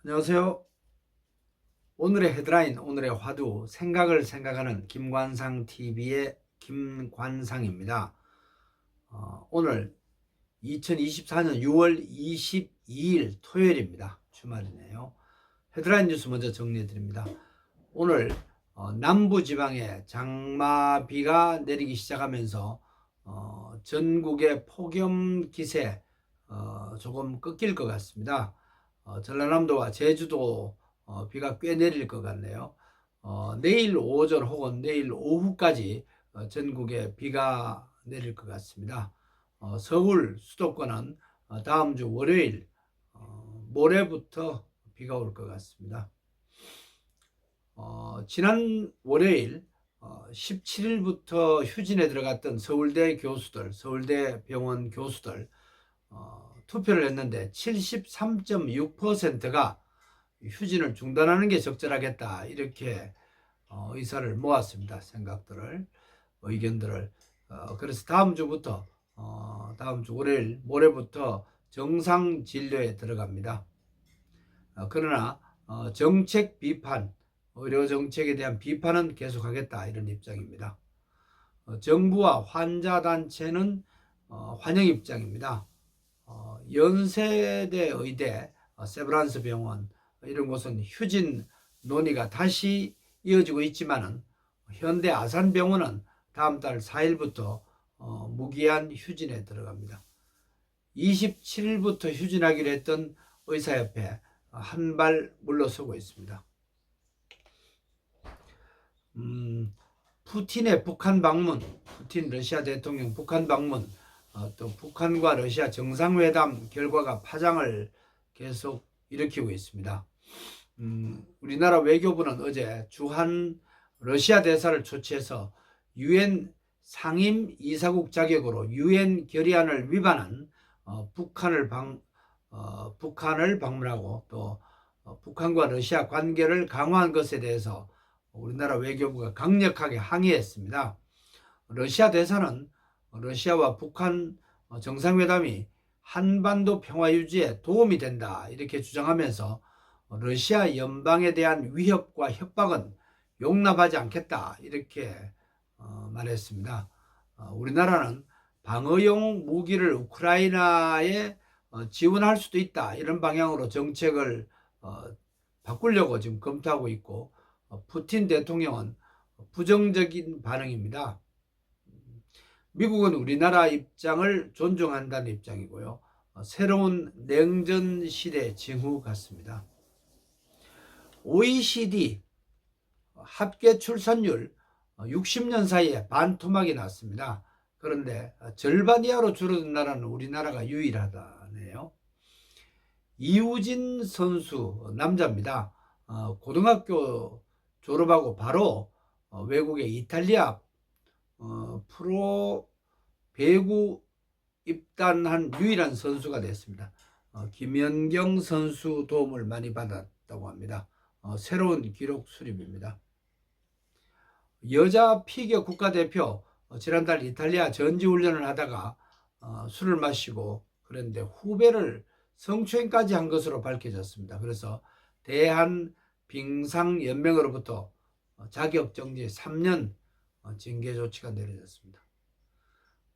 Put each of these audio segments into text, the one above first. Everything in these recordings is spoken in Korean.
안녕하세요. 오늘의 헤드라인, 오늘의 화두, 생각을 생각하는 김관상TV의 김관상입니다. 오늘 2024년 6월 22일 토요일입니다. 주말이네요. 헤드라인 뉴스 먼저 정리해 드립니다. 오늘 남부지방에 장마비가 내리기 시작하면서 전국의 폭염 기세 조금 꺾일 것 같습니다. 전라남도와 제주도 비가 꽤 내릴 것 같네요. 내일 오전 혹은 내일 오후까지 전국에 비가 내릴 것 같습니다. 서울 수도권은 다음 주 월요일 모레부터 비가 올 것 같습니다. 지난 월요일 17일부터 휴진에 들어갔던 서울대 교수들, 서울대 병원 교수들 투표를 했는데 73.6%가 휴진을 중단하는 게 적절하겠다, 이렇게 의사를 모았습니다. 생각들을, 의견들을. 그래서 다음 주부터 다음 주 월요일 모레부터 정상 진료에 들어갑니다. 그러나 정책 비판, 의료 정책에 대한 비판은 계속하겠다, 이런 입장입니다. 정부와 환자 단체는 환영 입장입니다. 연세대 의대, 세브란스 병원 이런 곳은 휴진 논의가 다시 이어지고 있지만은 현대 아산병원은 다음 달 4일부터 무기한 휴진에 들어갑니다. 27일부터 휴진하기로 했던 의사협회 한 발 물러서고 있습니다. 푸틴의 북한 방문, 푸틴 러시아 대통령 북한 방문, 또 북한과 러시아 정상회담 결과가 파장을 계속 일으키고 있습니다. 우리나라 외교부는 어제 주한 러시아 대사를 초치해서 유엔 상임 이사국 자격으로 유엔 결의안을 위반한 북한을 방문하고 또 북한과 러시아 관계를 강화한 것에 대해서 우리나라 외교부가 강력하게 항의했습니다. 러시아 대사는 러시아와 북한 정상회담이 한반도 평화 유지에 도움이 된다, 이렇게 주장하면서 러시아 연방에 대한 위협과 협박은 용납하지 않겠다, 이렇게 말했습니다. 우리나라는 방어용 무기를 우크라이나에 지원할 수도 있다, 이런 방향으로 정책을 바꾸려고 지금 검토하고 있고, 푸틴 대통령은 부정적인 반응입니다. 미국은 우리나라 입장을 존중한다는 입장이고요. 새로운 냉전 시대 징후 같습니다. OECD 합계 출산율 60년 사이에 반토막이 났습니다. 그런데 절반 이하로 줄어든 나라는 우리나라가 유일하다네요. 이우진 선수, 남자입니다. 고등학교 졸업하고 바로 외국의 이탈리아 프로 배구 입단한 유일한 선수가 됐습니다. 김연경 선수 도움을 많이 받았다고 합니다. 새로운 기록 수립입니다. 여자 피겨 국가대표 지난달 이탈리아 전지훈련을 하다가 술을 마시고 그런데 후배를 성추행까지 한 것으로 밝혀졌습니다. 그래서 대한빙상연맹으로부터 자격정지 3년 징계 조치가 내려졌습니다.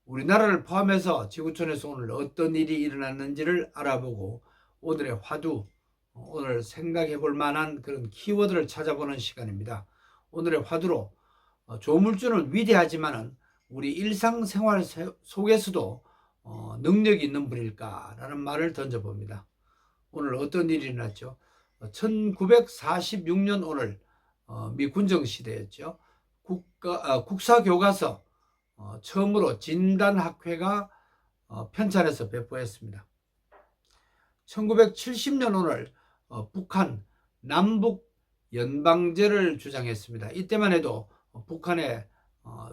우리나라를 포함해서 지구촌에서 오늘 어떤 일이 일어났는지를 알아보고 오늘의 화두, 오늘 생각해 볼 만한 그런 키워드를 찾아보는 시간입니다. 오늘의 화두로 조물주는 위대하지만 우리 일상생활 속에서도 능력이 있는 분일까라는 말을 던져봅니다. 오늘 어떤 일이 일어났죠? 1946년 오늘 미 군정시대였죠. 국사교과서 처음으로 진단학회가 편찬해서 배포했습니다. 1970년 오늘 북한 남북 연방제를 주장했습니다. 이때만 해도 북한의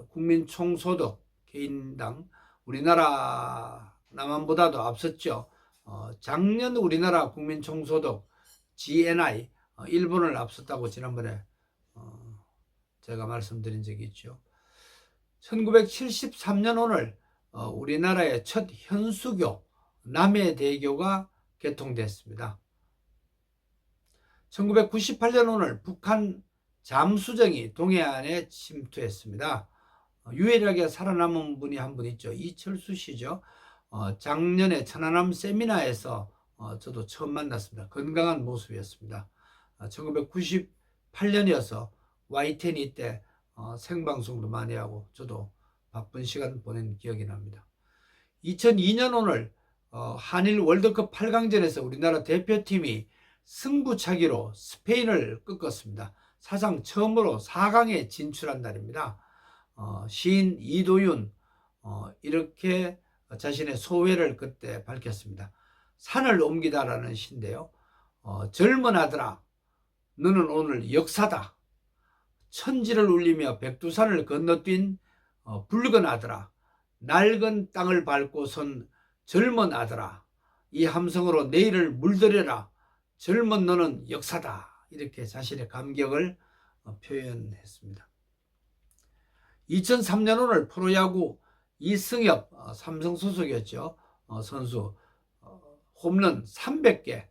국민 총소득 개인당 우리나라 남한보다도 앞섰죠. 작년 우리나라 국민 총소득 GNI 일본을 앞섰다고 지난번에 제가 말씀드린 적이 있죠. 1973년 오늘 우리나라의 첫 현수교 남해대교가 개통됐습니다. 1998년 오늘 북한 잠수정이 동해안에 침투했습니다. 유일하게 살아남은 분이 한 분 있죠. 이철수 씨죠. 작년에 천안함 세미나에서 저도 처음 만났습니다. 건강한 모습이었습니다. 1998년이어서 Y10 때 생방송도 많이 하고 저도 바쁜 시간 보낸 기억이 납니다. 2002년 오늘 한일 월드컵 8강전에서 우리나라 대표팀이 승부차기로 스페인을 꺾었습니다. 사상 처음으로 4강에 진출한 날입니다. 시인 이도윤 이렇게 자신의 소회를 그때 밝혔습니다. 산을 옮기다라는 시인데요. 젊은 아들아, 너는 오늘 역사다. 천지를 울리며 백두산을 건너뛴 붉은 아들아, 낡은 땅을 밟고 선 젊은 아들아, 이 함성으로 내일을 물들여라. 젊은 너는 역사다. 이렇게 자신의 감격을 표현했습니다. 2003년 오늘 프로야구 이승엽 삼성 소속이었죠. 선수 홈런 300개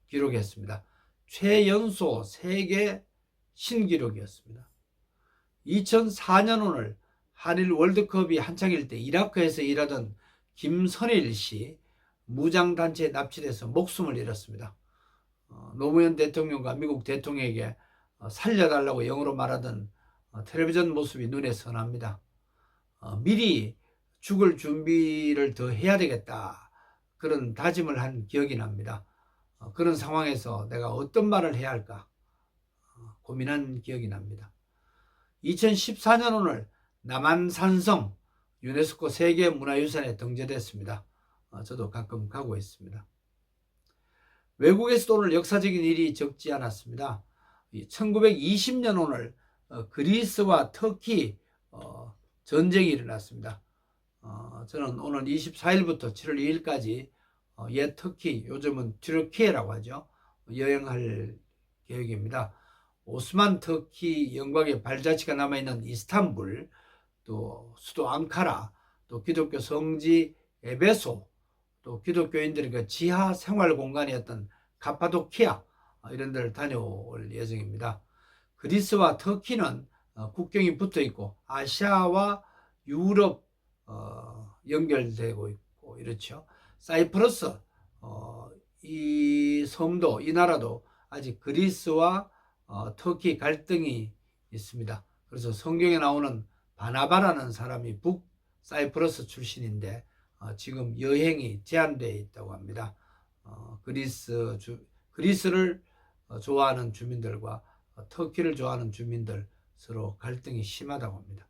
기록했습니다. 최연소 세계 신기록이었습니다. 2004년 오늘 한일 월드컵이 한창일 때 이라크에서 일하던 김선일 씨 무장단체에 납치돼서 목숨을 잃었습니다. 노무현 대통령과 미국 대통령에게 살려달라고 영어로 말하던 텔레비전 모습이 눈에 선합니다. 미리 죽을 준비를 더 해야 되겠다, 그런 다짐을 한 기억이 납니다. 그런 상황에서 내가 어떤 말을 해야 할까 고민한 기억이 납니다. 2014년 오늘 남한산성 유네스코 세계문화유산에 등재됐습니다. 저도 가끔 가고 있습니다. 외국에서도 오늘 역사적인 일이 적지 않았습니다. 1920년 오늘 그리스와 터키 전쟁이 일어났습니다. 저는 오늘 24일부터 7월 2일까지 옛 터키, 요즘은 튀르키예라고 하죠, 여행할 계획입니다. 오스만 터키 영광의 발자취가 남아있는 이스탄불, 또 수도 앙카라, 또 기독교 성지 에베소, 또 기독교인들의 그 지하 생활 공간이었던 카파도키아, 이런 데를 다녀올 예정입니다. 그리스와 터키는 국경이 붙어 있고 아시아와 유럽 연결되고 있고 이렇죠. 사이프러스 이 섬도, 이 나라도 아직 그리스와 터키 갈등이 있습니다. 그래서 성경에 나오는 바나바라는 사람이 북 사이프러스 출신인데 지금 여행이 제한되어 있다고 합니다. 그리스를 좋아하는 주민들과 터키를 좋아하는 주민들 서로 갈등이 심하다고 합니다.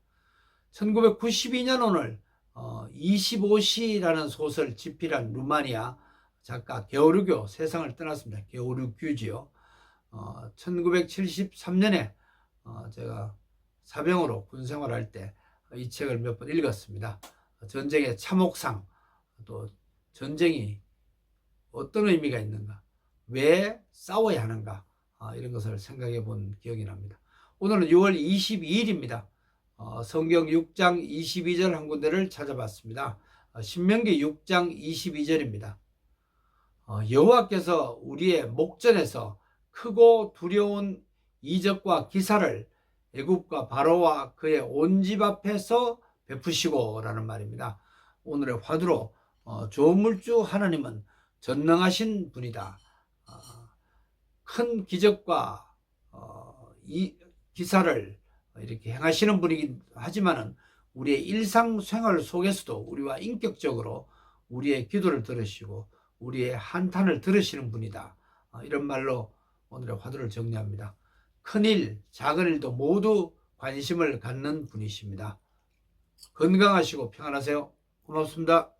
1992년 오늘 25시라는 소설 집필한 루마니아 작가 게오르교 세상을 떠났습니다. 게오르규지요. 1973년에 제가 사병으로 군 생활할 때 이 책을 몇 번 읽었습니다. 전쟁의 참혹상, 또 전쟁이 어떤 의미가 있는가, 왜 싸워야 하는가, 이런 것을 생각해 본 기억이 납니다. 오늘은 6월 22일입니다. 성경 6장 22절 한 군데를 찾아봤습니다. 신명기 6장 22절입니다. 여호와께서 우리의 목전에서 크고 두려운 이적과 기사를 애굽과 바로와 그의 온 집 앞에서 베푸시고 라는 말입니다. 오늘의 화두로 조물주 하나님은 전능하신 분이다. 큰 기적과 이 기사를 이렇게 행하시는 분이긴 하지만은 우리의 일상생활 속에서도 우리와 인격적으로 우리의 기도를 들으시고 우리의 한탄을 들으시는 분이다. 이런 말로 오늘의 화두를 정리합니다. 큰일, 작은 일도 모두 관심을 갖는 분이십니다. 건강하시고 평안하세요. 고맙습니다.